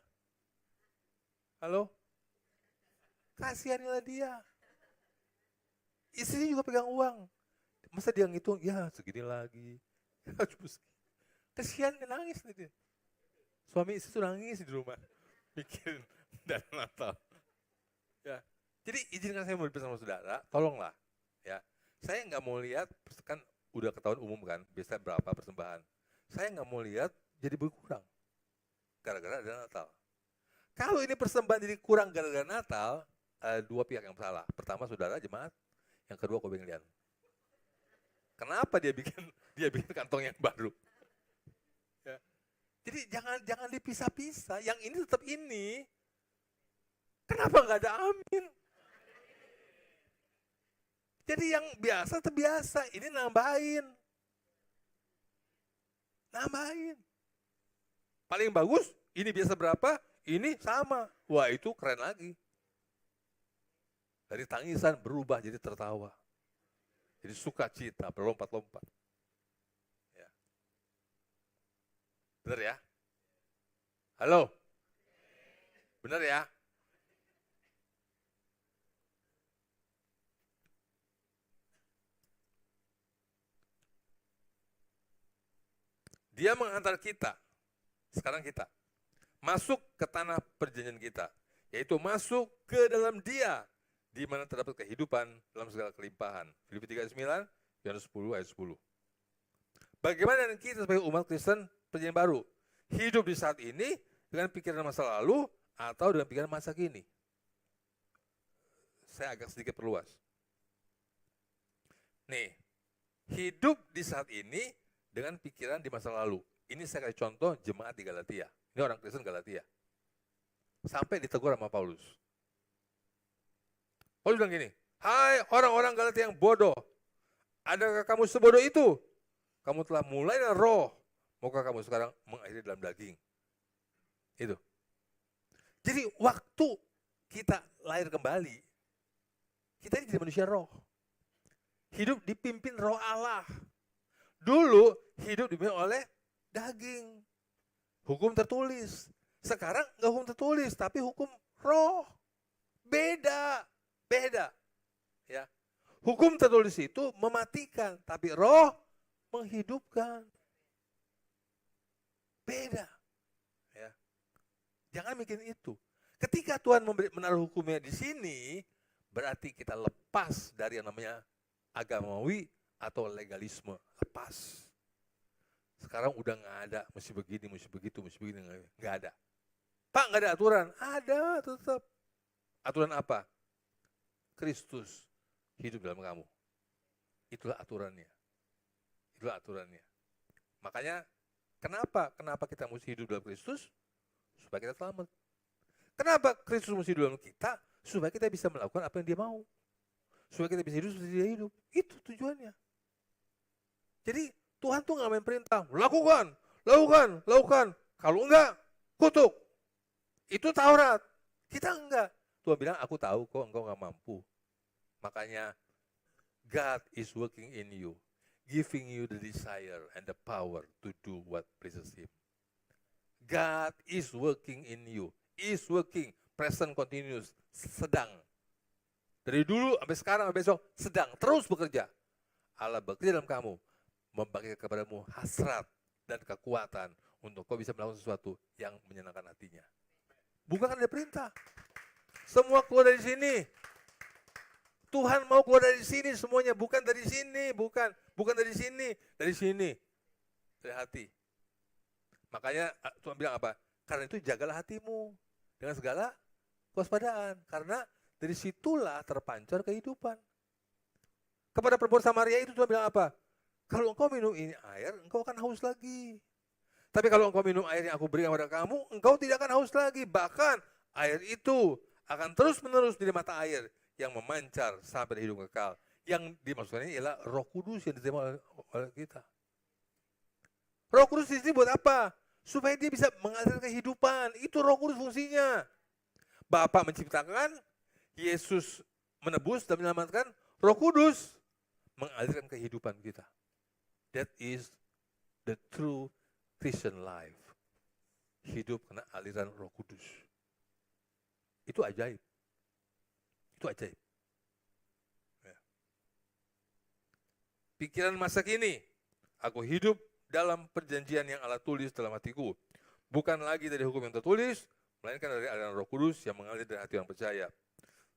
Halo? Kasihanilah dia. Istrinya juga pegang uang. Masa dia ngitung, ya segini lagi. Kasihan nangis nih dia. Suami istri tuh nangis di rumah. Bikin dana Natal. Ya. Jadi izinkan saya bersama saudara, tolonglah. Ya. Saya nggak mau lihat, kan udah ketahuan umum kan, biasa berapa persembahan. Saya nggak mau lihat jadi berkurang. Gara-gara ada Natal. Kalau ini persembahan jadi kurang gara-gara Natal, 2 pihak yang salah. Pertama saudara jemaat, yang kedua Kobenglian. Kenapa dia bikin kantong yang baru? Ya. Jadi jangan dipisah-pisah. Yang ini tetap ini. Kenapa nggak ada amin? Jadi yang biasa tetap biasa. Ini nambahin. Paling bagus, ini biasa berapa, ini sama. Wah itu keren lagi. Dari tangisan berubah jadi tertawa. Jadi sukacita, berlompat-lompat. Ya. Benar ya? Halo? Benar ya? Dia menghantar kita, sekarang kita, masuk ke tanah perjanjian kita, yaitu masuk ke dalam dia, di mana terdapat kehidupan dalam segala kelimpahan. Filipi 3:9, Yohanes 10 ayat 10. Bagaimana dengan kita sebagai umat Kristen perjanjian baru? Hidup di saat ini dengan pikiran masa lalu atau dengan pikiran masa kini? Saya agak sedikit perluas. Nih, hidup di saat ini dengan pikiran di masa lalu. Ini saya kasih contoh jemaat di Galatia. Ini orang Kristen Galatia. Sampai ditegur sama Paulus. Paulus bilang gini, hai orang-orang Galatia yang bodoh, adakah kamu sebodoh itu? Kamu telah mulai dengan roh, maukah kamu sekarang mengakhiri dalam daging? Itu. Jadi waktu kita lahir kembali, kita ini jadi manusia roh. Hidup dipimpin roh Allah. Dulu hidup dipimpin oleh daging. Hukum tertulis. Sekarang nggak hukum tertulis, tapi hukum roh. Beda. Ya. Hukum tertulis itu mematikan, tapi roh menghidupkan. Beda. Ya. Jangan mikirin itu. Ketika Tuhan menaruh hukumnya di sini, berarti kita lepas dari yang namanya agamawi atau legalisme. Lepas. Sekarang udah nggak ada, mesti begini, mesti begitu, mesti begini, nggak ada. Pak, nggak ada aturan? Ada tetap. Aturan apa? Kristus hidup dalam kamu. Itulah aturannya. Itulah aturannya. Makanya, kenapa kita mesti hidup dalam Kristus? Supaya kita selamat. Kenapa Kristus mesti hidup dalam kita? Supaya kita bisa melakukan apa yang dia mau. Supaya kita bisa hidup seperti dia hidup. Itu tujuannya. Jadi, Tuhan tuh nggak main perintah, lakukan. Kalau enggak, kutuk. Itu Taurat. Kita enggak. Tuhan bilang, aku tahu kok engkau nggak mampu. Makanya, God is working in you, giving you the desire and the power to do what pleases Him. God is working in you, is working, present continuous, sedang. Dari dulu sampai sekarang sampai besok, sedang, terus bekerja. Allah bekerja dalam kamu, membagi kepadamu hasrat dan kekuatan untuk kau bisa melakukan sesuatu yang menyenangkan hatinya. Bukan ada perintah. Semua keluar dari sini. Tuhan mau keluar dari sini semuanya, bukan dari sini, bukan dari sini, dari hati. Makanya Tuhan bilang apa? Karena itu jagalah hatimu dengan segala kewaspadaan, karena dari situlah terpancar kehidupan. Kepada perempuan Samaria itu Tuhan bilang apa? Kalau engkau minum ini air, engkau akan haus lagi. Tapi kalau engkau minum air yang aku berikan kepada kamu, engkau tidak akan haus lagi. Bahkan air itu akan terus-menerus di mata air yang memancar sampai hidup kekal. Yang dimaksudkan ini ialah Roh Kudus yang diterima oleh kita. Roh Kudus di sini buat apa? Supaya dia bisa mengalir kehidupan. Itu Roh Kudus fungsinya. Bapa menciptakan, Yesus menebus dan menyelamatkan, Roh Kudus mengalirkan kehidupan kita. That is the true Christian life. Hidup karena aliran Roh Kudus. Itu ajaib. Itu ajaib. Ya. Pikiran masa kini, aku hidup dalam perjanjian yang Allah tulis dalam hatiku. Bukan lagi dari hukum yang tertulis, melainkan dari aliran Roh Kudus yang mengalir dari hati orang percaya.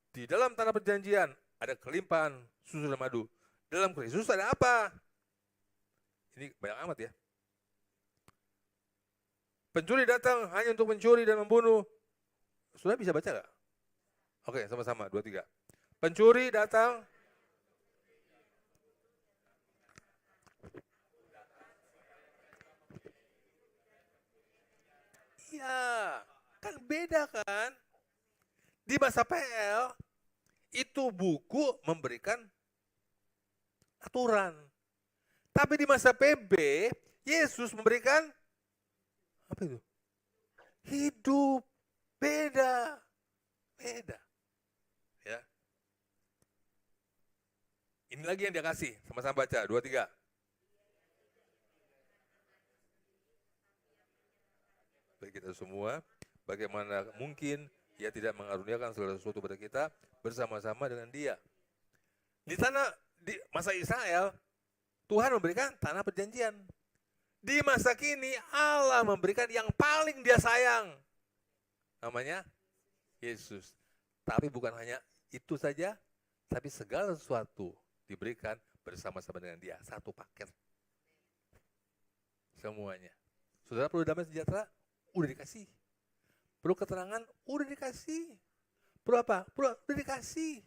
Di dalam tanah perjanjian ada kelimpahan susu dan madu. Dalam Kristus ada apa? Ini banyak amat ya. Pencuri datang hanya untuk mencuri dan membunuh. Sudah bisa baca nggak? Oke, sama-sama, 2, 3. Pencuri datang. Iya, kan beda kan? Di masa PL, itu buku memberikan aturan. Tapi di masa PB, Yesus memberikan apa itu? Hidup. Beda. Beda. Ya. Ini lagi yang dia kasih. Sama-sama baca. 2, 3. Bagi kita semua, bagaimana mungkin Dia tidak mengaruniakan segala sesuatu pada kita bersama-sama dengan Dia. Di masa Israel, Tuhan memberikan tanah perjanjian. Di masa kini, Allah memberikan yang paling Dia sayang. Namanya Yesus. Tapi bukan hanya itu saja, tapi segala sesuatu diberikan bersama-sama dengan Dia. Satu paket. Semuanya. Saudara perlu damai sejahtera? Udah dikasih. Perlu keterangan? Udah dikasih. Perlu apa? Udah dikasih.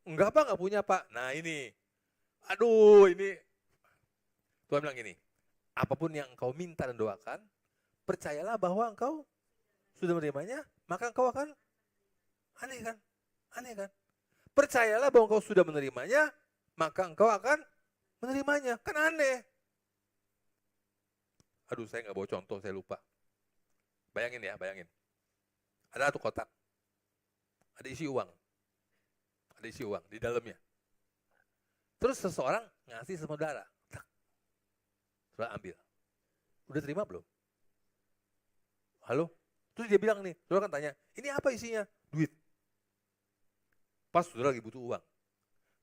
Enggak Pak, enggak punya Pak. Nah ini. Aduh ini. Tuhan bilang gini. Apapun yang engkau minta dan doakan, percayalah bahwa engkau sudah menerimanya, maka engkau akan aneh kan? Aneh kan? Percayalah bahwa engkau sudah menerimanya, maka engkau akan menerimanya. Kan aneh. Aduh saya nggak bawa contoh, saya lupa. Bayangin ya, bayangin. Ada satu kotak. Ada isi uang. Ada isi uang di dalamnya. Terus seseorang ngasih sama saudara. Saudara ambil. Udah terima belum? Halo? Terus dia bilang nih, saudara kan tanya, ini apa isinya? Duit. Pas saudara lagi butuh uang.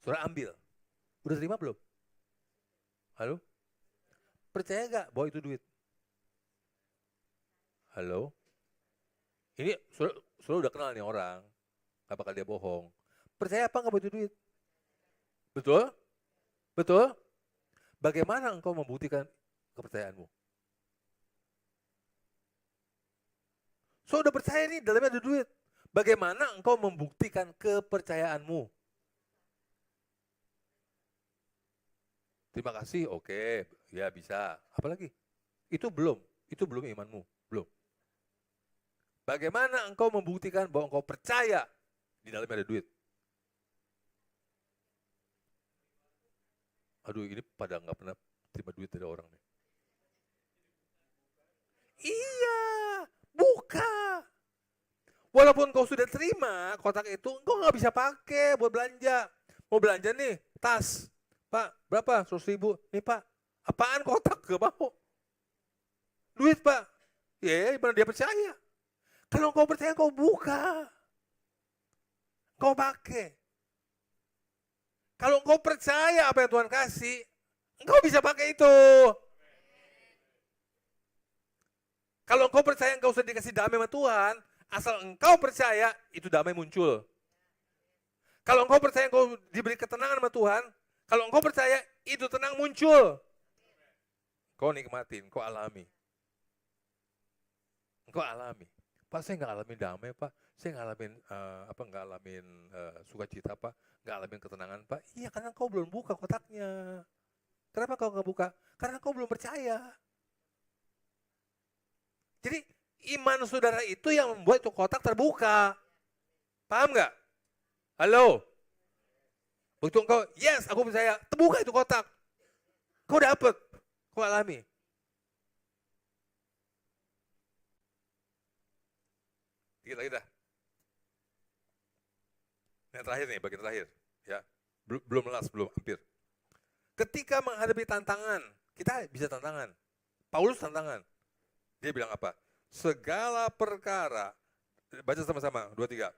Saudara ambil. Udah terima belum? Halo? Percaya gak bahwa itu duit? Halo? Ini saudara udah kenal nih orang. Gak bakal dia bohong. Percaya apa nggak butuh duit? Betul? Betul? Bagaimana engkau membuktikan kepercayaanmu? So udah percaya nih, dalamnya ada duit. Bagaimana engkau membuktikan kepercayaanmu? Terima kasih, oke, ya bisa. Apalagi? Itu belum imanmu, belum. Bagaimana engkau membuktikan bahwa engkau percaya di dalamnya ada duit? Aduh, ini pada nggak pernah terima duit dari orang nih. Iya, buka. Walaupun kau sudah terima kotak itu, engkau nggak bisa pakai buat belanja. Mau belanja nih, tas. Pak, berapa? 100.000. Nih Pak, apaan kotak? Gak mau. Duit Pak. Ya, mana dia percaya. Kalau engkau percaya, engkau buka. Engkau pakai. Kalau engkau percaya apa yang Tuhan kasih, engkau bisa pakai itu. Kalau engkau percaya engkau sudah dikasih damai sama Tuhan, asal engkau percaya, itu damai muncul. Kalau engkau percaya engkau diberi ketenangan sama Tuhan, kalau engkau percaya, itu tenang muncul. Engkau nikmatin, engkau alami. Engkau alami. Pak, saya nggak alamin damai, Pak. Saya nggak alamin nggak alamin sukacita, Pak. Nggak alamin ketenangan, Pak. Iya, karena kau belum buka kotaknya. Kenapa kau nggak buka? Karena kau belum percaya. Jadi iman saudara itu yang membuat itu kotak terbuka. Paham nggak? Halo? Begitu engkau, yes, aku percaya. Terbuka itu kotak. Kau dapet, kau alami. Dikit lagi dah. Yang terakhir nih, bagian terakhir. Ya, belum hampir. Ketika menghadapi tantangan, kita bisa tantangan. Paulus tantangan. Dia bilang apa? Segala perkara, baca sama-sama, 2, 3.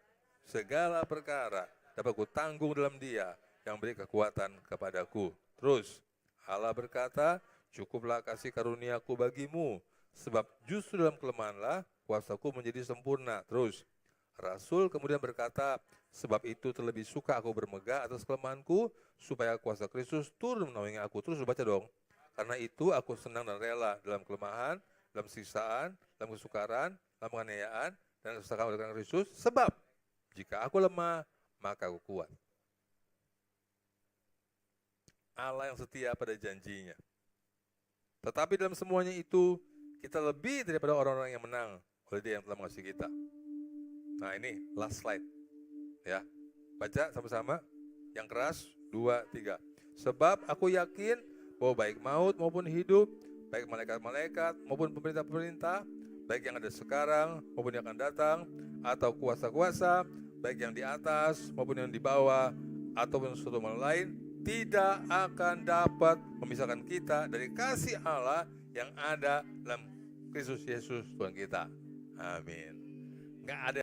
Segala perkara dapat ku tanggung dalam Dia yang beri kekuatan kepadaku. Terus, Allah berkata, cukuplah kasih karuniaku bagimu, sebab justru dalam kelemahanlah kuasaku menjadi sempurna. Terus, Rasul kemudian berkata, sebab itu terlebih suka aku bermegah atas kelemahanku, supaya kuasa Kristus turun menaungi aku. Terus baca dong. Karena itu aku senang dan rela dalam kelemahan, dalam siksaan, dalam kesukaran, dalam penganiayaan, dan kesesakan oleh karena Kristus. Sebab jika aku lemah, maka aku kuat. Allah yang setia pada janjinya. Tetapi dalam semuanya itu, kita lebih daripada orang-orang yang menang oleh Dia yang telah mengasihi kita. Nah ini last slide. Ya, baca sama-sama. Yang keras, 2, 3. Sebab aku yakin bahwa baik maut maupun hidup, baik malaikat-malaikat maupun pemerintah-pemerintah, baik yang ada sekarang maupun yang akan datang, atau kuasa-kuasa, baik yang di atas maupun yang di bawah, ataupun sesuatu lain, tidak akan dapat memisahkan kita dari kasih Allah yang ada dalam Kristus Yesus Tuhan kita. Amin. Nggak ada